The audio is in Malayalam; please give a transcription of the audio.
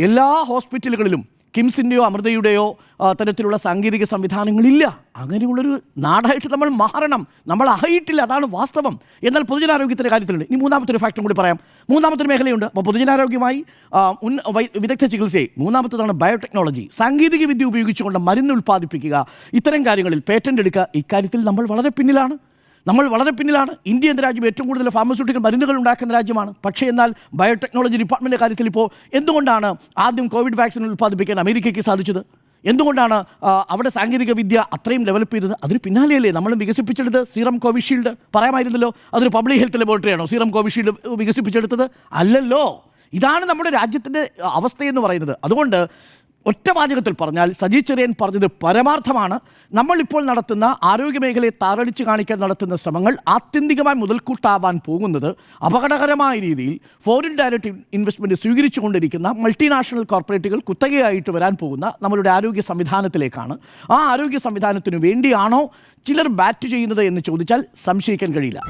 എല്ലാ ഹോസ്പിറ്റലുകളിലും കിംസിൻ്റെയോ അമൃതയുടെയോ തരത്തിലുള്ള സാങ്കേതിക സംവിധാനങ്ങളില്ല. അങ്ങനെയുള്ളൊരു നാടായിട്ട് നമ്മൾ മാറണം. നമ്മൾ ആയിട്ടില്ല, അതാണ് വാസ്തവം. എന്നാൽ പൊതുജനാരോഗ്യത്തിൻ്റെ കാര്യത്തിലുണ്ട്. ഇനി മൂന്നാമത്തെ ഒരു ഫാക്ടറും കൂടി പറയാം. മൂന്നാമത്തെ മേഖലയുണ്ട്. അപ്പോൾ പൊതുജനാരോഗ്യമായി വിദഗ്ധ ചികിത്സയെ, മൂന്നാമത്തേതാണ് ബയോടെക്നോളജി, സാങ്കേതിക വിദ്യ ഉപയോഗിച്ചുകൊണ്ട് മരുന്ന് ഉൽപ്പാദിപ്പിക്കുക, ഇത്തരം കാര്യങ്ങളിൽ പേറ്റൻ്റ് എടുക്കുക. ഇക്കാര്യത്തിൽ നമ്മൾ വളരെ പിന്നിലാണ്. ഇന്ത്യ എന്ന രാജ്യം ഏറ്റവും കൂടുതൽ ഫാർമസ്യൂട്ടിക്കൽ മരുന്നുകൾ ഉണ്ടാക്കുന്ന രാജ്യമാണ്. പക്ഷേ എന്നാൽ ബയോടെക്നോളജി ഡിപ്പാർട്ട്മെൻറ്റിൻ്റെ കാര്യത്തിൽ ഇപ്പോൾ എന്തുകൊണ്ടാണ് ആദ്യം കോവിഡ് വാക്സിൻ ഉൽപ്പാദിപ്പിക്കാൻ അമേരിക്കയ്ക്ക് സാധിച്ചത്? എന്തുകൊണ്ടാണ് അവിടെ സാങ്കേതിക വിദ്യ അത്രയും ഡെവലപ്പ് ചെയ്തത്? അതിന് പിന്നാലെയല്ലേ നമ്മൾ വികസിപ്പിച്ചെടുത്ത് സീറം കോവിഷീൽഡ്? പറയാമായിരുന്നല്ലോ, അതൊരു പബ്ലിക് ഹെൽത്ത് ലബോറട്ടറിയാണോ സീറം കോവിഷീൽഡ് വികസിപ്പിച്ചെടുത്തത്? അല്ലല്ലോ. ഇതാണ് നമ്മുടെ രാജ്യത്തിൻ്റെ അവസ്ഥയെന്ന് പറയുന്നത്. അതുകൊണ്ട് ഒറ്റ വാചകത്തിൽ പറഞ്ഞാൽ സജി ചെറിയാൻ പറഞ്ഞത് പരമാർത്ഥമാണ്. നമ്മളിപ്പോൾ നടത്തുന്ന ആരോഗ്യമേഖലയെ താറടിച്ച് കാണിക്കാൻ നടത്തുന്ന ശ്രമങ്ങൾ ആത്യന്തികമായി മുതൽക്കൂട്ടാവാൻ പോകുന്നത് അപകടകരമായ രീതിയിൽ ഫോറിൻ ഡയറക്റ്റ് ഇൻവെസ്റ്റ്മെൻറ്റ് സ്വീകരിച്ചുകൊണ്ടിരിക്കുന്ന മൾട്ടിനാഷണൽ കോർപ്പറേറ്റുകൾ കുത്തകയായിട്ട് വരാൻ പോകുന്ന നമ്മളുടെ ആരോഗ്യ സംവിധാനത്തിലേക്കാണ്. ആ ആരോഗ്യ സംവിധാനത്തിനു വേണ്ടിയാണോ ചിലർ ബാറ്റ് ചെയ്യുന്നത് എന്ന് ചോദിച്ചാൽ സംശയിക്കാൻ കഴിയില്ല.